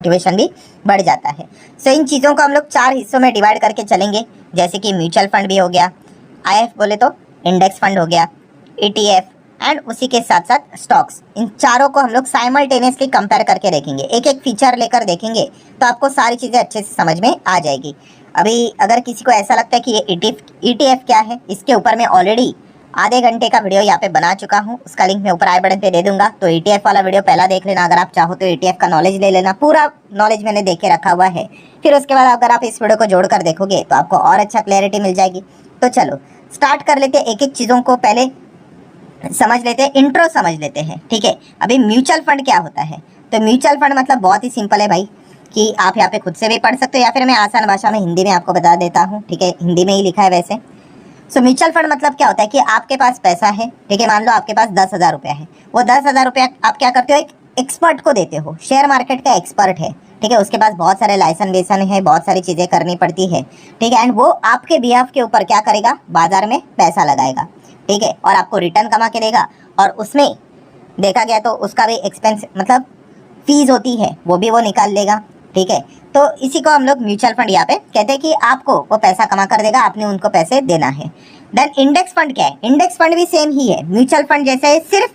Motivation भी बढ़ जाता है। सो इन चीज़ों को हम लोग 4 हिस्सों में डिवाइड करके चलेंगे, जैसे कि म्यूचुअल फंड भी हो गया, आईएफ बोले तो इंडेक्स फंड हो गया, ईटीएफ एंड उसी के साथ साथ स्टॉक्स। इन चारों को हम लोग साइमल्टेनियसली कंपेयर करके देखेंगे, एक एक फीचर लेकर देखेंगे तो आपको सारी चीज़ें अच्छे से समझ में आ जाएगी। अभी अगर किसी को ऐसा लगता है कि ये ईटीएफ क्या है, इसके ऊपर मैं ऑलरेडी आधे घंटे का वीडियो यहाँ पे बना चुका हूँ, उसका लिंक मैं ऊपर आई बटन पे दे दूंगा, तो ईटीएफ वाला वीडियो पहला देख लेना। अगर आप चाहो तो ईटीएफ का नॉलेज ले लेना, पूरा नॉलेज मैंने देख के रखा हुआ है। फिर उसके बाद अगर आप इस वीडियो को जोड़कर देखोगे तो आपको और अच्छा क्लैरिटी मिल जाएगी। तो चलो स्टार्ट कर लेते हैं, एक एक चीज़ों को पहले समझ लेते हैं, इंट्रो समझ लेते हैं। ठीक है, अभी म्यूचुअल फंड क्या होता है? तो म्यूचुअल फंड मतलब बहुत ही सिंपल है भाई, कि आप यहाँ पे खुद से भी पढ़ सकते हो या फिर मैं आसान भाषा में हिंदी में आपको बता देता हूँ। ठीक है, हिंदी में ही लिखा है वैसे। सो म्यूचुअल फंड मतलब क्या होता है कि आपके पास पैसा है, ठीक है, मान लो आपके पास 10,000 रुपया है, वो 10,000 रुपया आप क्या करते हो, एक एक्सपर्ट को देते हो, शेयर मार्केट का एक्सपर्ट है, ठीक है, उसके पास बहुत सारे लाइसेंस वेसन है, बहुत सारी चीज़ें करनी पड़ती है, ठीक है, एंड वो आपके बिहाफ के ऊपर क्या करेगा, बाजार में पैसा लगाएगा, ठीक है, और आपको रिटर्न कमा के देगा। और उसमें देखा गया तो उसका भी एक्सपेंस मतलब फीस होती है, वो भी वो निकाल लेगा। ठीक है, तो इसी को हम लोग म्यूचुअल फंड यहाँ पे कहते हैं कि आपको वो पैसा कमा कर देगा, आपने उनको पैसे देना है। देन इंडेक्स फंड क्या है? इंडेक्स फंड भी सेम ही है, म्यूचुअल फंड जैसे है, सिर्फ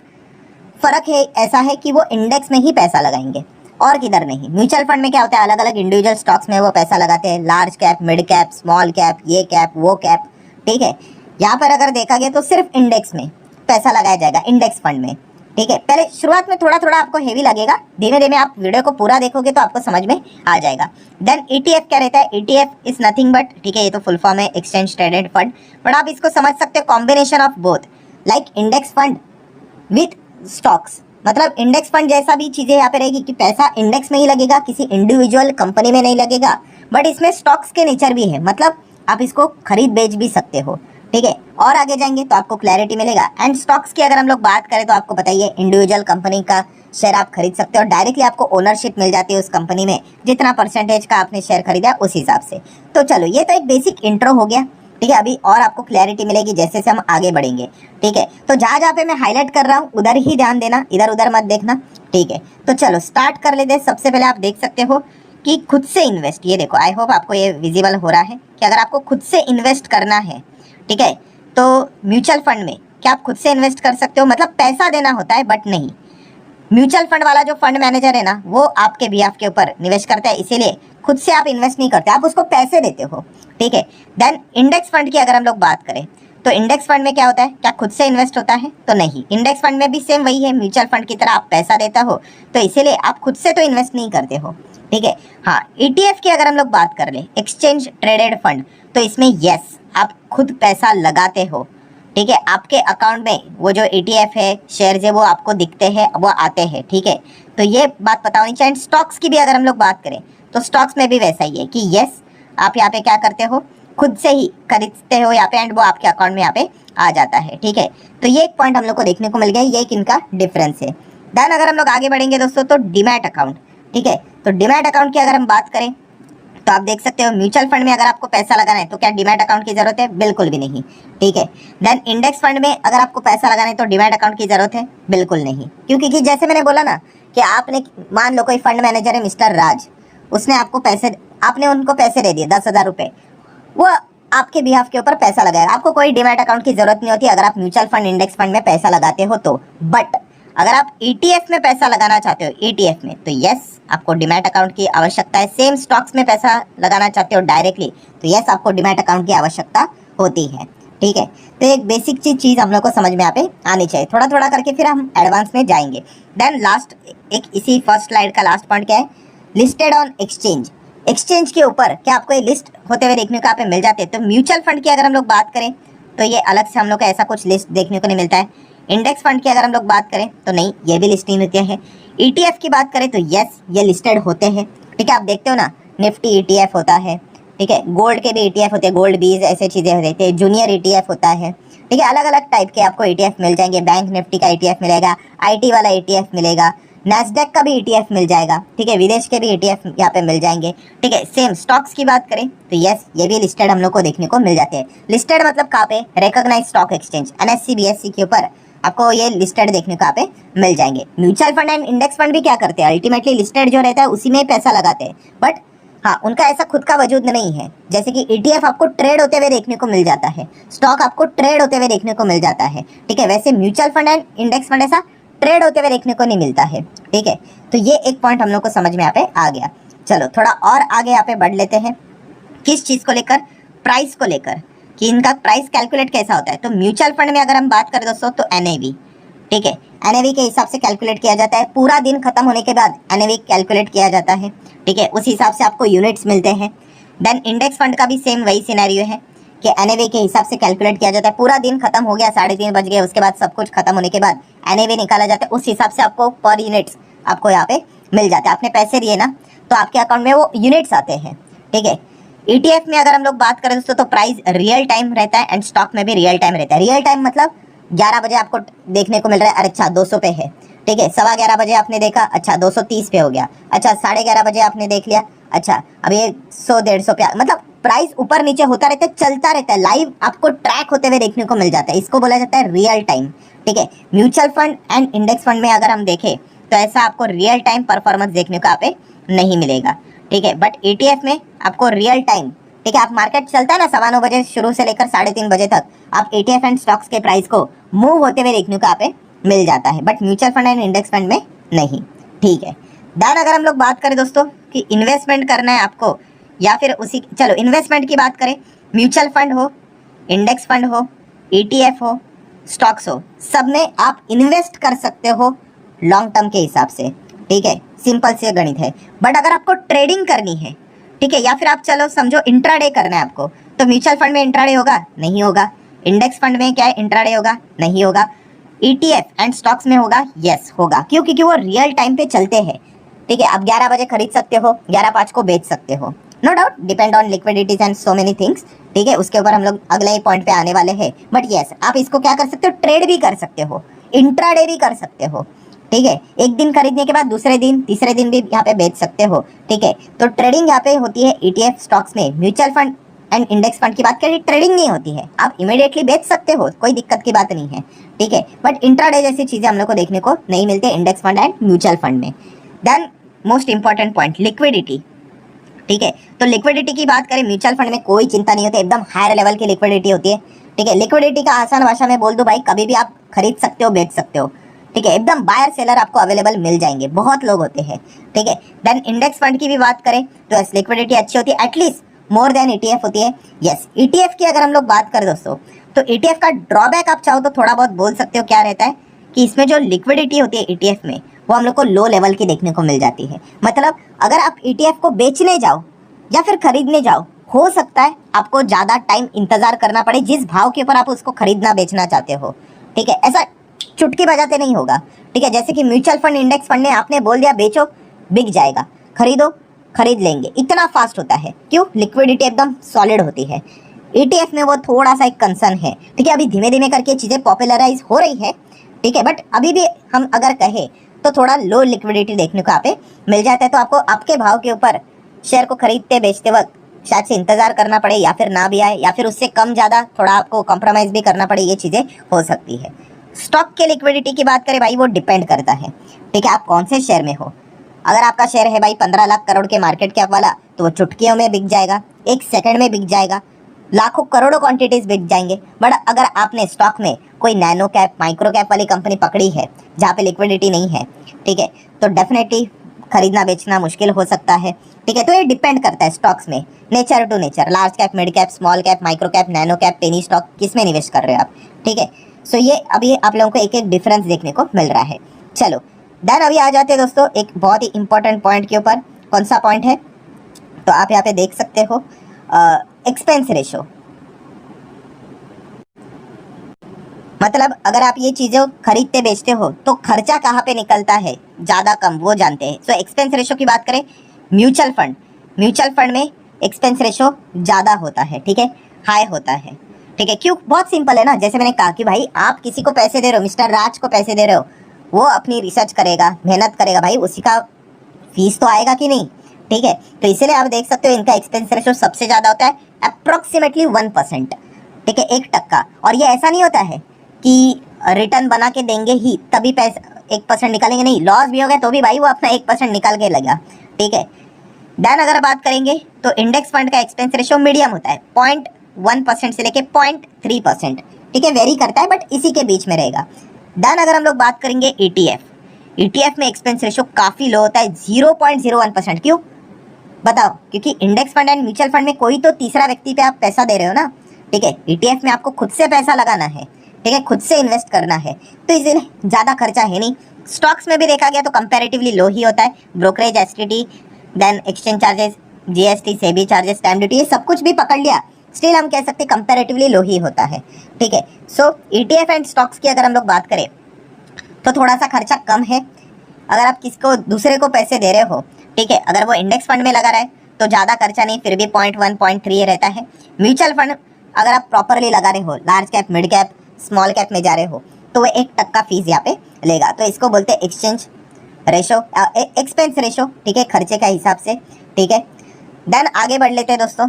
फर्क है ऐसा है कि वो इंडेक्स में ही पैसा लगाएंगे और किधर नहीं। म्यूचुअल फंड में क्या होता है, अलग अलग इंडिविजुअल स्टॉक्स में वो पैसा लगाते हैं, large cap, mid cap, small cap, ये कैप, वो कैप। ठीक है, यहाँ पर अगर देखा गया तो सिर्फ इंडेक्स में पैसा लगाया जाएगा, इंडेक्स फंड में। ठीक है, पहले शुरुआत में थोड़ा थोड़ा आपको हेवी लगेगा, धीमे धीमे आप वीडियो को पूरा देखोगे तो आपको समझ में आ जाएगा। देन ईटीएफ क्या रहता है? ईटीएफ इज नथिंग बट, ठीक है, ये तो फुल फॉर्म है एक्सचेंज ट्रेडेड फंड, बट आप इसको समझ सकते हो combination of both, like index fund with stocks. मतलब इंडेक्स फंड जैसा भी चीजें यहाँ पे रहेगी कि पैसा इंडेक्स में ही लगेगा, किसी इंडिविजुअल कंपनी में नहीं लगेगा, बट इसमें स्टॉक्स के नेचर भी है, मतलब आप इसको खरीद बेच भी सकते हो। ठीक है, और आगे जाएंगे तो आपको क्लैरिटी मिलेगा। एंड स्टॉक्स की अगर हम लोग बात करें तो आपको बताइए, इंडिविजुअल कंपनी का शेयर आप खरीद सकते हो, डायरेक्टली आपको ओनरशिप मिल जाती है उस कंपनी में, जितना परसेंटेज का आपने शेयर खरीदा उस हिसाब से। तो चलो ये तो एक बेसिक इंट्रो हो गया। ठीक है, अभी और आपको क्लैरिटी मिलेगी जैसे से हम आगे बढ़ेंगे। ठीक है, तो जहाँ जहाँ पे मैं हाईलाइट कर रहा हूँ उधर ही ध्यान देना, इधर उधर मत देखना। ठीक है, तो चलो स्टार्ट कर लेते हैं। सबसे पहले आप देख सकते हो कि खुद से इन्वेस्ट, ये देखो, आई होप आपको ये विजिबल हो रहा है कि अगर आपको खुद से इन्वेस्ट करना है, ठीक है, तो म्यूचुअल फंड में क्या आप खुद से इन्वेस्ट कर सकते हो, मतलब पैसा देना होता है, बट नहीं, म्यूचुअल फंड वाला जो फंड मैनेजर है ना, वो आपके बिहाफ के ऊपर निवेश करता है, इसीलिए खुद से आप इन्वेस्ट नहीं करते, आप उसको पैसे देते हो। ठीक है, देन इंडेक्स फंड की अगर हम लोग बात करें तो इंडेक्स फंड में क्या होता है, क्या खुद से इन्वेस्ट होता है? तो नहीं, इंडेक्स फंड में भी सेम वही है, म्यूचुअल फंड की तरह आप पैसा देता हो, तो इसीलिए आप खुद से तो इन्वेस्ट नहीं करते हो। ठीक है, हाँ, ईटीएफ की अगर हम लोग बात कर ले, एक्सचेंज ट्रेडेड फंड, तो इसमें यस आप खुद पैसा लगाते हो। ठीक है, आपके अकाउंट में वो जो ईटीएफ है, शेयर है, वो आपको दिखते हैं, वो आते हैं। ठीक है, तो ये बात पता होनी चाहिए। स्टॉक्स की भी अगर हम लोग बात करें तो स्टॉक्स में भी वैसा ही है कि यस आप यहाँ पे क्या करते हो, खुद से ही खरीदते हो यहाँ पे, एंड वो आपके अकाउंट में यहाँ पे आ जाता है। ठीक है, तो ये एक पॉइंट हम लोग को देखने को मिल गया, ये एक इनका डिफरेंस है। देन अगर हम लोग आगे बढ़ेंगे दोस्तों तो डीमैट अकाउंट। ठीक है, तो डीमैट अकाउंट की अगर हम बात करें तो आप देख सकते हो म्यूचुअल फंड में अगर आपको पैसा लगाना है तो क्या डीमैट अकाउंट की जरूरत है? बिल्कुल भी नहीं। ठीक है, देन इंडेक्स फंड में अगर आपको पैसा लगाना है तो डीमैट अकाउंट की जरूरत है? बिल्कुल नहीं, क्योंकि कि जैसे मैंने बोला ना कि आपने, मान लो कोई फंड मैनेजर है मिस्टर राज, उसने आपको पैसे, आपने उनको पैसे दे दिए 10,000 रुपये, वो आपके बिहाफ के ऊपर पैसा लगाएगा, आपको कोई डीमैट अकाउंट की जरूरत नहीं होती अगर आप म्यूचुअल फंड, इंडेक्स फंड में पैसा लगाते हो तो। बट अगर आप ईटीएफ में पैसा लगाना चाहते हो, ईटीएफ में, तो यस आपको डीमैट अकाउंट की आवश्यकता है। सेम स्टॉक्स में पैसा लगाना चाहते हो डायरेक्टली, तो यस आपको डीमैट अकाउंट की आवश्यकता होती है। ठीक है, तो एक बेसिक चीज़ हम लोग को समझ में यहाँ पे आनी चाहिए, थोड़ा थोड़ा करके फिर हम एडवांस में जाएंगे। देन लास्ट, एक इसी फर्स्ट स्लाइड का लास्ट पॉइंट क्या है, लिस्टेड ऑन एक्सचेंज। एक्सचेंज के ऊपर क्या आपको ये लिस्ट होते हुए देखने को यहाँ पे मिल जाते हैं? तो म्यूचुअल फंड की अगर हम लोग बात करें तो ये अलग से हम लोग को ऐसा कुछ लिस्ट देखने को नहीं मिलता है। इंडेक्स फंड की अगर हम लोग बात करें तो नहीं, ये भी लिस्ट नहीं होते हैं। ईटीएफ की बात करें तो यस ये लिस्टेड होते हैं। ठीक है, आप देखते हो ना, निफ्टी ईटीएफ होता है, ठीक है, गोल्ड के भी ईटीएफ होते हैं, गोल्ड बीज ऐसे चीज़ें रहती है, जूनियर ईटीएफ होता है। ठीक है, अलग अलग टाइप के आपको ईटीएफ मिल जाएंगे, बैंक निफ्टी का ईटीएफ मिलेगा, आईटी वाला ईटीएफ मिलेगा, नैस्डैक का भी ईटीएफ मिल जाएगा। ठीक है, विदेश के भी ईटीएफ यहाँ पे मिल जाएंगे। ठीक है, सेम स्टॉक्स की बात करें तो यस ये भी लिस्टेड हम लोग को देखने को मिल जाते हैं। लिस्टेड मतलब कहाँ पे? Recognised stock exchange, NSC BSC के ऊपर आपको ये लिस्टेड देखने को यहाँ पे मिल जाएंगे। Mutual fund and index fund भी क्या करते हैं, अल्टीमेटली लिस्टेड जो रहता है उसी में पैसा लगाते हैं, बट हाँ उनका ऐसा खुद का वजूद नहीं है। जैसे कि ETF आपको ट्रेड होते हुए देखने को मिल जाता है, स्टॉक आपको ट्रेड होते हुए देखने को मिल जाता है, ठीक है। वैसे mutual fund and index fund ऐसा ट्रेड होते हुए देखने को नहीं मिलता है, ठीक है। तो ये एक पॉइंट हम लोग को समझ में यहाँ पे आ गया। चलो थोड़ा और आगे यहाँ पे बढ़ लेते हैं, किस चीज़ को लेकर, प्राइस को लेकर, कि इनका प्राइस कैलकुलेट कैसा होता है। तो म्यूचुअल फंड में अगर हम बात करें दोस्तों तो NAV, ठीक है, NAV के हिसाब से कैलकुलेट किया जाता है, पूरा दिन खत्म होने के बाद NAV कैलकुलेट किया जाता है, ठीक है। उस हिसाब से आपको यूनिट्स मिलते हैं। देन इंडेक्स फंड का भी सेम वही सिनेरियो है कि NAV के हिसाब से कैलकुलेट किया जाता है, पूरा दिन खत्म हो गया, 3:30 बज गए, उसके बाद सब कुछ खत्म होने के बाद NAV निकाला जाता है, उस हिसाब से आपको पर यूनिट्स आपको यहाँ पे मिल जाता है। आपने पैसे दिए ना तो आपके अकाउंट में वो यूनिट्स आते हैं, ठीक है। ETF में अगर हम लोग बात करें दोस्तों तो प्राइस रियल टाइम रहता है एंड स्टॉक में भी रियल टाइम रहता है। रियल टाइम मतलब 11 बजे आपको देखने को मिल रहा है, अरे अच्छा 200 पे है, ठीक है। 11:15 बजे आपने देखा, अच्छा 230 पे हो गया, अच्छा 11:30 बजे आपने देख लिया, अच्छा अब ये 100-150 पे, मतलब प्राइस ऊपर नीचे होता रहता है, चलता रहता है, लाइव आपको ट्रैक होते हुए देखने को मिल जाता है, इसको बोला जाता है रियल टाइम, ठीक है। Mutual fund and index fund में अगर हम देखें तो ऐसा आपको रियल टाइम परफॉर्मेंस देखने को यहाँ पे नहीं मिलेगा, ठीक है। बट ETF में आपको रियल टाइम, ठीक है, आप मार्केट चलता है ना 9:15 बजे शुरू से लेकर 3:30 बजे तक, आप ETF एंड स्टॉक्स के प्राइस को मूव होते हुए देखने को यहाँ पे मिल जाता है, but mutual fund and index fund में नहीं, ठीक है। देन अगर हम लोग बात करें दोस्तों कि इन्वेस्टमेंट करना है आपको या फिर उसी, चलो इन्वेस्टमेंट की बात करें, म्यूचुअल फंड हो, इंडेक्स फंड हो, ETF हो, स्टॉक्स हो, सब में आप इन्वेस्ट कर सकते हो लॉन्ग टर्म के हिसाब से, ठीक है, सिंपल से गणित है। बट अगर आपको ट्रेडिंग करनी है, ठीक है, या फिर आप चलो समझो इंट्राडे करना है आपको, तो म्यूचुअल फंड में इंट्राडे होगा नहीं होगा, इंडेक्स फंड में क्या है इंट्राडे होगा नहीं होगा, ETF एंड स्टॉक्स में होगा यस होगा, क्यों, क्योंकि वो रियल टाइम पे चलते हैं, ठीक है। आप 11 बजे खरीद सकते हो, 11:05 को बेच सकते हो, no doubt depend on liquidities and so many things, ठीक है, उसके ऊपर हम लोग अगले ही पॉइंट पे आने वाले हैं। बट यस आप इसको क्या कर सकते हो, ट्रेड भी कर सकते हो, इंट्राडे भी कर सकते हो, ठीक है। एक दिन खरीदने के बाद दूसरे दिन तीसरे दिन भी यहाँ पे बेच सकते हो, ठीक है। तो ट्रेडिंग यहाँ पे होती है ETF स्टॉक्स में। Mutual fund and index fund की बात करें, ट्रेडिंग नहीं होती है, आप इमीडिएटली बेच सकते हो, कोई दिक्कत की बात नहीं है, ठीक है। बट इंट्राडे जैसी चीजें हम लोग को देखने को नहीं मिलती index fund and mutual fund में। Then most important point liquidity, ठीक है। तो लिक्विडिटी की बात करें, म्यूचुअल फंड में कोई चिंता नहीं होती, एकदम हायर लेवल की लिक्विडिटी होती है, ठीक है। लिक्विडिटी का आसान भाषा में बोल दो भाई, कभी भी आप खरीद सकते हो बेच सकते हो, ठीक है, एकदम बायर सेलर आपको अवेलेबल मिल जाएंगे, बहुत लोग होते हैं, ठीक है। देन इंडेक्स फंड की भी बात करें तो लिक्विडिटी अच्छी होती है, एटलीस्ट मोर देन ETF होती है, यस। ETF की अगर हम लोग बात करें दोस्तों तो ETF का ड्रॉबैक आप चाहो तो थोड़ा बहुत बोल सकते हो, क्या रहता है कि इसमें जो लिक्विडिटी होती है ETF में वो हम लोग को लो लेवल की देखने को मिल जाती है। मतलब अगर आप ETF को बेचने जाओ या फिर खरीदने जाओ, हो सकता है आपको ज़्यादा टाइम इंतजार करना पड़े जिस भाव के ऊपर आप उसको खरीदना बेचना चाहते हो, ठीक है। ऐसा चुटकी बजाते नहीं होगा, ठीक है। जैसे कि म्यूचुअल फंड इंडेक्स फंड ने आपने बोल दिया बेचो बिक जाएगा, खरीदो खरीद लेंगे, इतना फास्ट होता है, क्यों, लिक्विडिटी एकदम सॉलिड होती है। ETF में वो थोड़ा सा एक कंसर्न है, ठीक है। अभी धीमे धीमे करके चीज़ें पॉपुलराइज हो रही है, ठीक है, बट अभी भी हम अगर कहें तो थोड़ा लो लिक्विडिटी देखने को यहाँ पे मिल जाता है। तो आपको आपके भाव के ऊपर शेयर को खरीदते बेचते वक्त शायद से इंतजार करना पड़े, या फिर ना भी आए, या फिर उससे कम ज़्यादा थोड़ा आपको कॉम्प्रोमाइज़ भी करना पड़े, ये चीज़ें हो सकती है। स्टॉक के लिक्विडिटी की बात करें भाई, वो डिपेंड करता है, ठीक है, आप कौन से शेयर में हो। अगर आपका शेयर है भाई 15 लाख करोड़ के मार्केट कैप वाला, तो वो चुटकियों में बिक जाएगा, एक सेकंड में बिक जाएगा, लाखों करोड़ों क्वांटिटीज बिक जाएंगे। बट अगर आपने स्टॉक में कोई नैनो कैप माइक्रो कैप वाली कंपनी पकड़ी है जहाँ पे लिक्विडिटी नहीं है, ठीक है, तो डेफिनेटली खरीदना बेचना मुश्किल हो सकता है, ठीक है। तो ये डिपेंड करता है स्टॉक्स में, nature to nature, large cap, mid cap, small cap, micro cap, nano cap, penny stock, किस में निवेश कर रहे हो आप, ठीक है। सो ये अभी आप लोगों को एक एक डिफरेंस देखने को मिल रहा है। चलो देन अभी आ जाते हैं दोस्तों एक बहुत ही इंपॉर्टेंट पॉइंट के ऊपर। कौन सा पॉइंट है, तो आप यहाँ पे देख सकते हो एक्सपेंस रेशो। मतलब अगर आप ये चीज़ें खरीदते बेचते हो तो खर्चा कहाँ पे निकलता है ज़्यादा कम, वो जानते हैं। सो एक्सपेंस रेशो की बात करें, म्यूचुअल फंड में एक्सपेंस रेशो ज़्यादा होता है, ठीक है, हाई होता है, ठीक है। क्यों, बहुत सिंपल है ना, जैसे मैंने कहा कि भाई आप किसी को पैसे दे रहे हो, मिस्टर राज को पैसे दे रहे हो, वो अपनी रिसर्च करेगा, मेहनत करेगा, भाई उसी का फीस तो आएगा कि नहीं, ठीक है। तो इसीलिए आप देख सकते हो इनका एक्सपेंस रेशो सबसे ज़्यादा होता है, अप्रोक्सीमेटली 1%, ठीक है, 1%। और ये ऐसा नहीं होता है कि रिटर्न बना के देंगे ही, तभी पैसा 1% निकालेंगे, नहीं लॉस भी हो गया तो भी भाई वो अपना 1% निकाल के लगा, ठीक है। देन अगर बात करेंगे तो इंडेक्स फंड का एक्सपेंस रेशियो मीडियम होता है, 0.1% से लेके 0.3%, ठीक है, वेरी करता है बट इसी के बीच में रहेगा। देन अगर हम लोग बात करेंगे ईटीएफ में एक्सपेंस रेशियो काफ़ी लो होता है, 0.01%। क्यों बताओ? क्योंकि index fund and mutual fund में कोई तो तीसरा व्यक्ति पे आप पैसा दे रहे हो ना, ठीक है। ईटीएफ में आपको खुद से पैसा लगाना है, ठीक है, खुद से इन्वेस्ट करना है, तो इसलिए ज़्यादा खर्चा है नहीं। स्टॉक्स में भी देखा गया तो कंपैरेटिवली लो ही होता है, brokerage, STT, then exchange charges, GST, SEBI charges, stamp duty, ये सब कुछ भी पकड़ लिया, स्टिल हम कह सकते कंपैरेटिवली लो ही होता है, ठीक है। सो ईटीएफ एंड स्टॉक्स की अगर हम लोग बात करें तो थोड़ा सा खर्चा कम है। अगर आप किसको दूसरे को पैसे दे रहे हो, ठीक है, अगर वो इंडेक्स फंड में लगा रहा है तो ज़्यादा खर्चा नहीं, फिर भी 0.1 0.3 रहता है। म्यूचुअल फंड अगर आप प्रॉपरली लगा रहे हो, large cap, mid cap, small cap में जा रहे हो, तो वो 1% का फीस यहाँ पे लेगा, तो इसको बोलते हैं एक्सचेंज रेशो, एक्सपेंस रेशो, ठीक है, खर्चे का हिसाब से, ठीक है। देन आगे बढ़ लेते हैं दोस्तों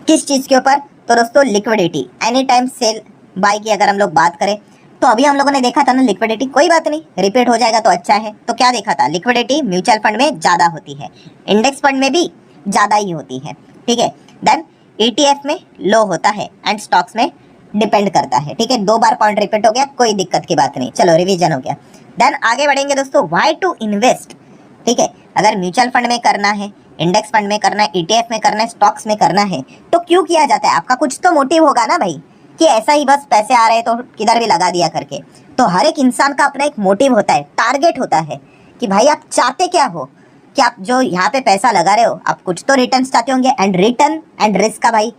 किस चीज़ के ऊपर, तो दोस्तों liquidity, any time sell buy की अगर हम लोग बात करें तो अभी हम लोगों ने देखा था ना लिक्विडिटी, कोई बात नहीं रिपीट हो जाएगा तो अच्छा है। तो क्या देखा था, लिक्विडिटी म्यूचुअल फंड में ज़्यादा होती है, इंडेक्स फंड में भी ज़्यादा ही होती है, ठीक है। देन ईटीएफ में लो होता है एंड स्टॉक्स में डिपेंड करता है, ठीक है। 2 बार पॉइंट रिपीट हो गया, कोई दिक्कत की बात नहीं, चलो रिवीजन हो गया। देन आगे बढ़ेंगे दोस्तों, व्हाई टू इन्वेस्ट, ठीक है। अगर म्यूचुअल फंड में करना है, इंडेक्स फंड में करना है, ईटीएफ में करना है, स्टॉक्स में करना है, तो क्यों किया जाता है? आपका कुछ तो मोटिव होगा ना भाई, कि ऐसा ही बस पैसे आ रहे हैं तो किधर भी लगा दिया करके। तो हर एक इंसान का अपना एक मोटिव होता है, टारगेट होता है कि भाई आप चाहते क्या हो, कि आप जो यहाँ पे पैसा लगा रहे हो आप कुछ तो रिटर्न चाहते होंगे। एंड रिटर्न एंड रिस्क का भाई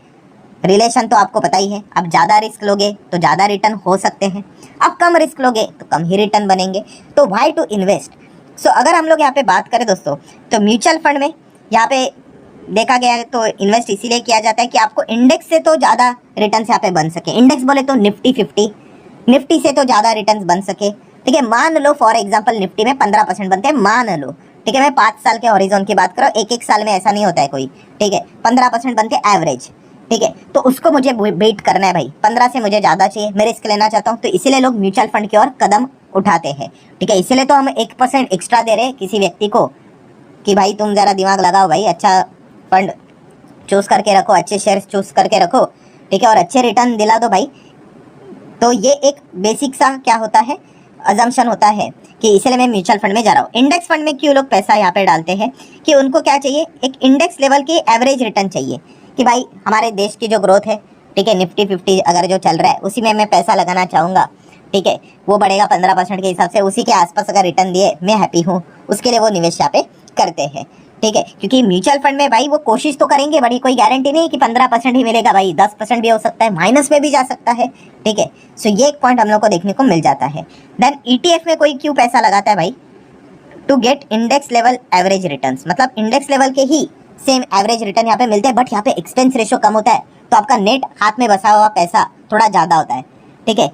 रिलेशन तो आपको पता ही है, आप ज़्यादा रिस्क लोगे तो ज़्यादा रिटर्न हो सकते हैं, आप कम रिस्क लोगे तो कम ही रिटर्न बनेंगे। तो व्हाई टू इन्वेस्ट। सो अगर हम लोग यहाँ पे बात करें दोस्तों तो म्यूचुअल फंड में यहाँ पे देखा गया है तो इन्वेस्ट इसीलिए किया जाता है कि आपको इंडेक्स से तो ज़्यादा रिटर्न यहाँ पे बन सके। इंडेक्स बोले तो निफ्टी 50, निफ्टी से तो ज़्यादा रिटर्न बन सके, ठीक है। मान लो फॉर एग्जांपल निफ्टी में 15% बनते हैं, मान लो, ठीक है। मैं 5 साल के हॉरिजॉन की बात करो, एक साल में ऐसा नहीं होता है कोई, ठीक है। 15% बनते हैं एवरेज, ठीक है। तो उसको मुझे बेट करना है भाई, 15 से मुझे ज़्यादा चाहिए, मैं रिस्क लेना चाहता हूँ, तो इसीलिए लोग म्यूचुअल फंड की ओर कदम उठाते हैं, ठीक है। इसीलिए तो हम 1% एक्स्ट्रा दे रहे हैं किसी व्यक्ति को कि भाई तुम ज़रा दिमाग लगाओ भाई, अच्छा फंड चूज करके रखो, अच्छे शेयर्स चूज करके रखो, ठीक है, और अच्छे रिटर्न दिला दो भाई। तो ये एक बेसिक सा क्या होता है, अजम्पशन होता है कि इसलिए मैं म्यूचुअल फंड में जा रहा हूँ। इंडेक्स फंड में क्यों लोग पैसा यहाँ पे डालते हैं कि उनको क्या चाहिए, एक इंडेक्स लेवल की एवरेज रिटर्न चाहिए कि भाई हमारे देश की जो ग्रोथ है, ठीक है, निफ्टी 50 अगर जो चल रहा है उसी में मैं पैसा लगाना चाहूँगा, ठीक है, वो बढ़ेगा 15% के हिसाब से, उसी के आसपास अगर रिटर्न दिए मैं हैप्पी हूँ, उसके लिए वो निवेश यहाँ पे करते हैं, ठीक है। क्योंकि म्यूचुअल फंड में भाई वो कोशिश तो करेंगे, बड़ी कोई गारंटी नहीं कि 15% ही मिलेगा भाई, 10% भी हो सकता है, माइनस में भी जा सकता है, ठीक है। सो ये एक पॉइंट हम लोग को देखने को मिल जाता है। देन ईटीएफ में कोई क्यों पैसा लगाता है भाई, to get index level average returns, मतलब इंडेक्स लेवल के ही सेम एवरेज रिटर्न यहाँ पे मिलते हैं, बट यहाँ पे एक्सपेंस रेशियो कम होता है, तो आपका नेट हाथ में बसा हुआ पैसा थोड़ा ज़्यादा होता है, ठीक है,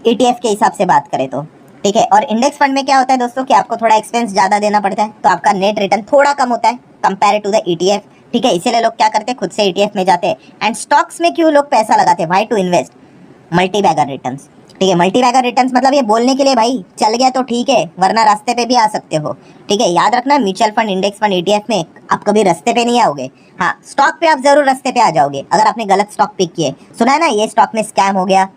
ईटीएफ के हिसाब से बात करें तो, ठीक है। और इंडेक्स फंड में क्या होता है दोस्तों कि आपको थोड़ा एक्सपेंस ज़्यादा देना पड़ता है, तो आपका नेट रिटर्न थोड़ा कम होता है कंपेयर टू द ईटीएफ, ठीक है। इसीलिए लोग क्या करते हैं, खुद से ईटीएफ में जाते हैं। एंड स्टॉक्स में क्यों लोग पैसा लगाते हैं, why to invest, multi bagger returns, ठीक है। मल्टी बैगर रिटर्न्स मतलब ये बोलने के लिए भाई चल गया तो ठीक है, वरना रास्ते पे भी आ सकते हो, ठीक है। याद रखना mutual fund, index fund, ETF में आप कभी रास्ते पे नहीं आओगे, हाँ स्टॉक पे आप जरूर रास्ते पे आ जाओगे अगर आपने गलत स्टॉक पिक किए। सुना है ना, ये स्टॉक में स्कैम हो गया,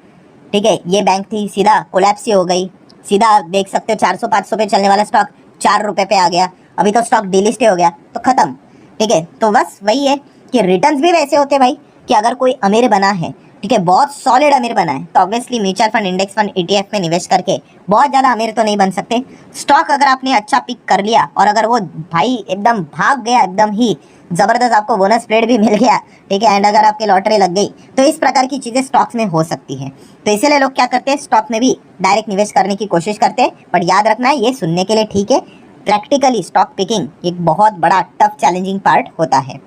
ठीक है, ये बैंक थी सीधा कोलैप्स ही हो गई, सीधा आप देख सकते हो 400-500 पे चलने वाला स्टॉक 4 रुपए पे आ गया, अभी तो स्टॉक डिलिस्ट हो गया, तो खत्म, ठीक है। तो बस वही है कि रिटर्न्स भी वैसे होते हैं भाई कि अगर कोई अमीर बना है, ठीक है, बहुत सॉलिड अमीर बना है, तो obviously mutual fund, index fund, ETF में निवेश करके बहुत ज़्यादा अमीर तो नहीं बन सकते। स्टॉक अगर आपने अच्छा पिक कर लिया और अगर वो भाई एकदम भाग गया, एकदम ही ज़बरदस्त आपको बोनस पेड भी मिल गया, ठीक है, एंड अगर आपकी लॉटरी लग गई, तो इस प्रकार की चीज़ें स्टॉक्स में हो सकती हैं। तो इसीलिए लोग क्या करते हैं, स्टॉक में भी डायरेक्ट निवेश करने की कोशिश करते हैं। बट याद रखना है, ये सुनने के लिए ठीक है, प्रैक्टिकली स्टॉक पिकिंग एक बहुत बड़ा टफ चैलेंजिंग पार्ट होता है।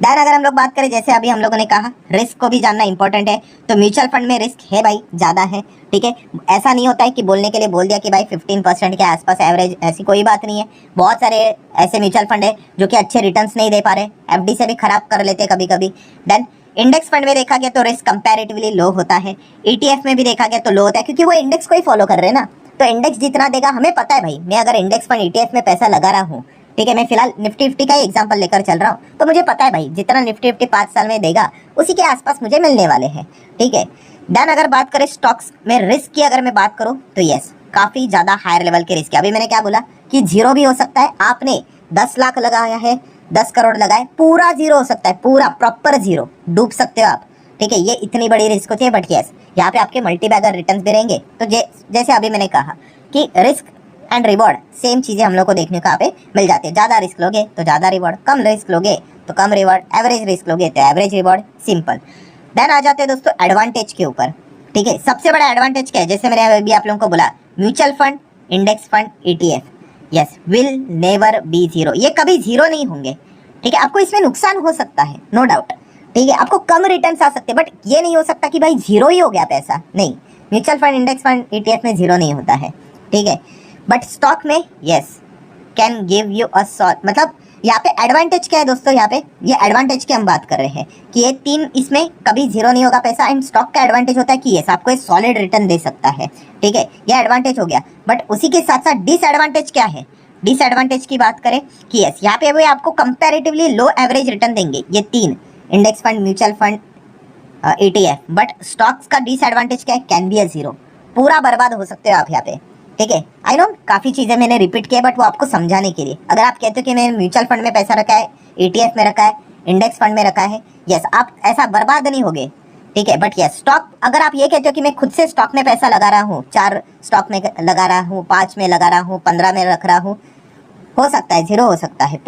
देन अगर हम लोग बात करें, जैसे अभी हम लोगों ने कहा रिस्क को भी जानना इंपॉर्टेंट है, तो म्यूचुअल फंड में रिस्क है भाई, ज़्यादा है, ठीक है। ऐसा नहीं होता है कि बोलने के लिए बोल दिया कि भाई 15% के आसपास एवरेज, ऐसी कोई बात नहीं है। बहुत सारे ऐसे म्यूचुअल फंड है जो कि अच्छे रिटर्न्स नहीं दे पा रहे, एफडी से भी खराब कर लेते हैं कभी कभी। देन इंडेक्स फंड में देखा गया तो रिस्क कंपैरेटिवली लो होता है, ईटीएफ में भी देखा गया तो लो होता है, क्योंकि वो इंडेक्स को ही फॉलो कर रहे हैं ना। तो इंडेक्स जितना देगा हमें पता है भाई, मैं अगर इंडेक्स फंड ईटीएफ में पैसा लगा रहा हूँ, ठीक है, मैं फिलहाल निफ्टी फिफ्टी का ही एग्जांपल लेकर चल रहा हूँ, तो मुझे पता है भाई जितना निफ्टी फिफ्टी 5 साल में देगा उसी के आसपास मुझे मिलने वाले हैं, ठीक है। देन अगर बात करें स्टॉक्स में रिस्क की, अगर मैं बात करूँ तो यस, काफ़ी ज़्यादा हायर लेवल के रिस्क है। अभी मैंने क्या बोला कि जीरो भी हो सकता है, आपने 10 लाख लगाया है, 10 करोड़ लगाए, पूरा जीरो हो सकता है, पूरा प्रॉपर जीरो, डूब सकते हो आप, ठीक है। ये इतनी बड़ी रिस्क होती है, बट यस यहाँ पे आपके मल्टी बैगर रिटर्न्स भी रहेंगे। तो जैसे अभी मैंने कहा कि रिस्क एंड रिवॉर्ड सेम चीज़ें हम लोग को देखने को यहाँ पे मिल जाती है। ज़्यादा रिस्क लोगे तो ज़्यादा रिवॉर्ड, कम रिस्क लोगे तो कम रिवॉर्ड, एवरेज रिस्क लोगे तो एवरेज रिवॉर्ड, सिंपल। देन आ जाते हैं दोस्तों एडवांटेज के ऊपर, ठीक है। सबसे बड़ा एडवांटेज क्या है, जैसे मैंने अभी आप लोगों को बोला, mutual fund, index fund, ETF, yes will never be zero, ये कभी जीरो नहीं होंगे, ठीक है। आपको इसमें नुकसान हो सकता है, नो डाउट, ठीक है, आपको कम रिटर्न्स आ सकते हैं, बट ये नहीं हो सकता कि भाई जीरो ही हो गया पैसा, नहीं। Mutual fund, index fund, ETF में जीरो नहीं होता है, ठीक है। बट स्टॉक में yes can give you a solve, मतलब यहाँ पे एडवांटेज क्या है दोस्तों, यहाँ पे ये एडवांटेज की हम बात कर रहे हैं कि ये तीन, इसमें कभी जीरो नहीं होगा पैसा। एंड स्टॉक का एडवांटेज होता है कि यस आपको एक सॉलिड रिटर्न दे सकता है, ठीक है, ये एडवांटेज हो गया। बट उसी के साथ साथ डिसएडवांटेज क्या है, डिसएडवांटेज की बात करें कि यस यहाँ पे वो आपको कंपैरेटिवली लो एवरेज रिटर्न देंगे, ये तीन, index fund, mutual fund, ETF. But stocks का डिसएडवांटेज क्या है, कैन बी अ जीरो, पूरा बर्बाद हो सकते हो आप यहाँ पे, ठीक है। आई नो काफ़ी चीज़ें मैंने रिपीट किया, बट वो आपको समझाने के लिए। अगर आप कहते हो कि मैंने म्यूचुअल फंड में पैसा रखा है, ईटीएफ में रखा है, इंडेक्स फंड में रखा है, यस आप ऐसा बर्बाद नहीं होगे, ठीक है। बट यस स्टॉक, अगर आप ये कहते हो कि मैं खुद से स्टॉक में पैसा लगा रहा हूँ, 4 स्टॉक में लगा रहा हूँ, 5 में लगा रहा हूँ, 15 में रख रहा हूँ, हो सकता है जीरो हो सकता है,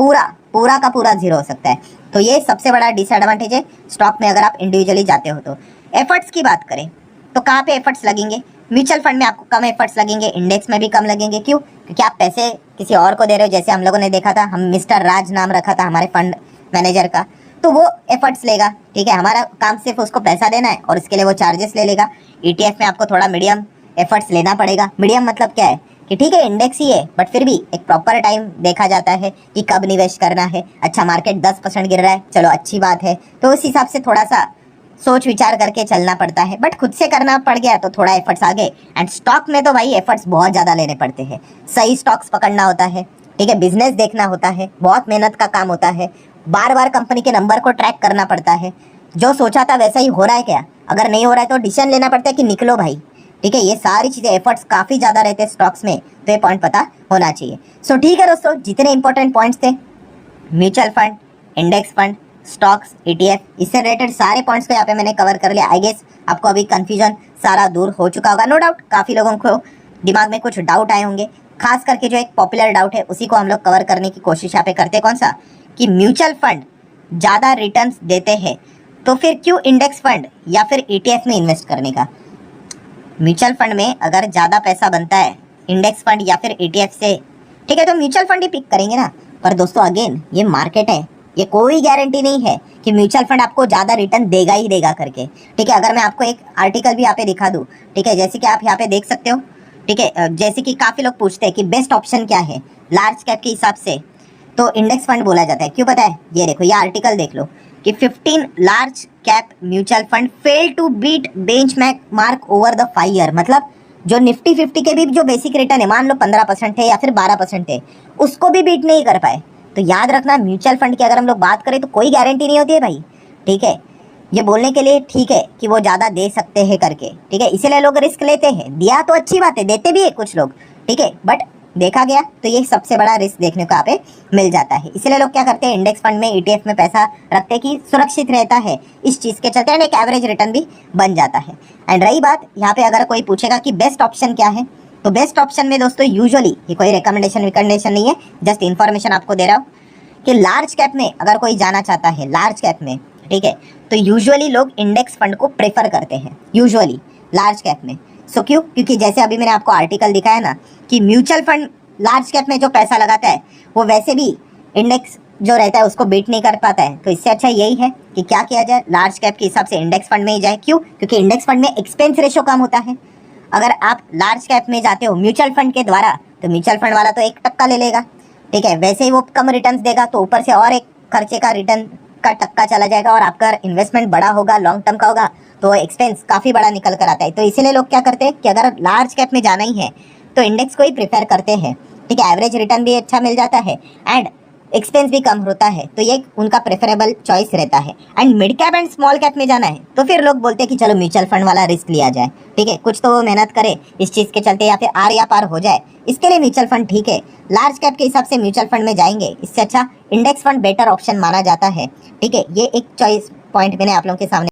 पूरा का पूरा जीरो हो सकता है। तो ये सबसे बड़ा डिसएडवांटेज है स्टॉक में अगर आप इंडिविजुअली जाते हो तो। एफर्ट्स की बात करें तो कहाँ पे एफर्ट्स लगेंगे, म्यूचुअल फंड में आपको कम एफर्ट्स लगेंगे, इंडेक्स में भी कम लगेंगे, क्यों, क्योंकि आप पैसे किसी और को दे रहे हो। जैसे हम लोगों ने देखा था, हम मिस्टर राज नाम रखा था हमारे फंड मैनेजर का, तो वो एफर्ट्स लेगा, ठीक है, हमारा काम सिर्फ उसको पैसा देना है और उसके लिए वो चार्जेस ले लेगा। ईटीएफ में आपको थोड़ा मीडियम एफर्ट्स लेना पड़ेगा। मीडियम मतलब क्या है कि ठीक है इंडेक्स ही है, बट फिर भी एक प्रॉपर टाइम देखा जाता है कि कब निवेश करना है। अच्छा मार्केट 10% गिर रहा है, चलो अच्छी बात है, तो उस हिसाब से थोड़ा सा सोच विचार करके चलना पड़ता है। बट खुद से करना पड़ गया तो थोड़ा एफर्ट्स आ गए। एंड स्टॉक में तो भाई एफर्ट्स बहुत ज़्यादा लेने पड़ते हैं, सही स्टॉक्स पकड़ना होता है, ठीक है, बिजनेस देखना होता है, बहुत मेहनत का काम होता है, बार बार कंपनी के नंबर को ट्रैक करना पड़ता है, जो सोचा था वैसा ही हो रहा है क्या, अगर नहीं हो रहा है तो डिसीजन लेना पड़ता है कि निकलो भाई, ठीक है। ये सारी चीज़ें एफर्ट्स काफ़ी ज़्यादा रहते हैं स्टॉक्स में, तो ये पॉइंट पता होना चाहिए। सो ठीक है दोस्तों, जितने इंपॉर्टेंट पॉइंट्स थे, mutual fund, index fund, stocks, ETF, इससे रिलेटेड सारे पॉइंट्स को यहाँ पे मैंने कवर कर लिया। आई गेस आपको अभी कंफ्यूजन सारा दूर हो चुका होगा, नो डाउट। काफ़ी लोगों को दिमाग में कुछ डाउट आए होंगे, खास करके जो एक पॉपुलर डाउट है उसी को हम लोग कवर करने की कोशिश यहाँ पे करते हैं। कौन सा, कि म्यूचुअल फंड ज़्यादा रिटर्न्स देते हैं तो फिर क्यों इंडेक्स फंड या फिर ईटीएफ में इन्वेस्ट करने का। म्यूचुअल फंड में अगर ज़्यादा पैसा बनता है इंडेक्स फंड या फिर ईटीएफ से, ठीक है, तो म्यूचुअल फंड ही पिक करेंगे ना। पर दोस्तों अगेन ये मार्केट है, ये कोई गारंटी नहीं है कि म्यूचुअल फंड आपको ज़्यादा रिटर्न देगा ही देगा करके, ठीक है। अगर मैं आपको एक आर्टिकल भी यहाँ पे दिखा दूँ, ठीक है, जैसे कि आप यहाँ पे देख सकते हो, ठीक है, जैसे कि काफ़ी लोग पूछते हैं कि बेस्ट ऑप्शन क्या है लार्ज कैप के हिसाब से, तो इंडेक्स फंड बोला जाता है। क्यों पता है, ये देखो ये आर्टिकल देख लो कि 15 large cap mutual fund fail to beat benchmark over the 5 year, मतलब जो निफ्टी 50 के भी जो बेसिक रिटर्न है, मान लो 15% है या फिर 12% है, उसको भी बीट नहीं कर पाए। तो याद रखना म्यूचुअल फंड की अगर हम लोग बात करें तो कोई गारंटी नहीं होती है भाई, ठीक है। ये बोलने के लिए ठीक है कि वो ज़्यादा दे सकते हैं करके, ठीक है, इसीलिए लोग रिस्क लेते हैं। दिया तो अच्छी बात है, देते भी है कुछ लोग, ठीक है, बट देखा गया तो ये सबसे बड़ा रिस्क देखने को यहाँ पे मिल जाता है। इसलिए लोग क्या करते हैं, इंडेक्स फंड में, ईटीएफ में पैसा रखते हैं कि सुरक्षित रहता है, इस चीज़ के चलते एक एवरेज रिटर्न भी बन जाता है। एंड रही बात यहाँ पे, अगर कोई पूछेगा कि बेस्ट ऑप्शन क्या है, तो बेस्ट ऑप्शन में दोस्तों यूजुअली ये कोई रिकमेंडेशन नहीं है, जस्ट इन्फॉर्मेशन आपको दे रहा हूँ कि लार्ज कैप में अगर कोई जाना चाहता है, लार्ज कैप में, ठीक है, तो यूजुअली लोग इंडेक्स फंड को प्रेफर करते हैं, यूजुअली लार्ज कैप में। सो क्यों, क्योंकि जैसे अभी मैंने आपको आर्टिकल दिखाया ना कि म्यूचुअल फंड लार्ज कैप में जो पैसा लगाता है वो वैसे भी इंडेक्स जो रहता है उसको बीट नहीं कर पाता है। तो इससे अच्छा यही है कि क्या किया जाए, लार्ज कैप के हिसाब से इंडेक्स फंड में ही जाए। क्यों, क्योंकि इंडेक्स फंड में एक्सपेंस रेशो कम होता है। अगर आप लार्ज कैप में जाते हो म्यूचुअल फंड के द्वारा, तो म्यूचुअल फंड वाला तो 1% ले लेगा, ठीक है, वैसे ही वो कम रिटर्न देगा, तो ऊपर से और एक खर्चे का रिटर्न का टक्का चला जाएगा और आपका इन्वेस्टमेंट बड़ा होगा, लॉन्ग टर्म का होगा, तो एक्सपेंस काफ़ी बड़ा निकल कर आता है। तो इसीलिए लोग क्या करते हैं कि अगर लार्ज कैप में जाना ही है तो इंडेक्स को ही प्रेफर करते हैं। ठीक है, एवरेज रिटर्न भी अच्छा मिल जाता है एंड एक्सपेंस भी कम होता है, तो ये उनका प्रेफरेबल चॉइस रहता है। And mid cap and small cap में जाना है तो फिर लोग बोलते हैं कि चलो म्यूचुअल फंड वाला रिस्क लिया जाए। ठीक है, कुछ तो वो मेहनत करे इस चीज़ के चलते, या फिर आर या पार हो जाए, इसके लिए म्यूचुअल फंड ठीक है। लार्ज कैप के हिसाब से म्यूचुअल फंड में जाएंगे, इससे अच्छा इंडेक्स फंड बेटर ऑप्शन माना जाता है। ठीक है, ये एक चॉइस पॉइंट मैंने आप लोगों के सामने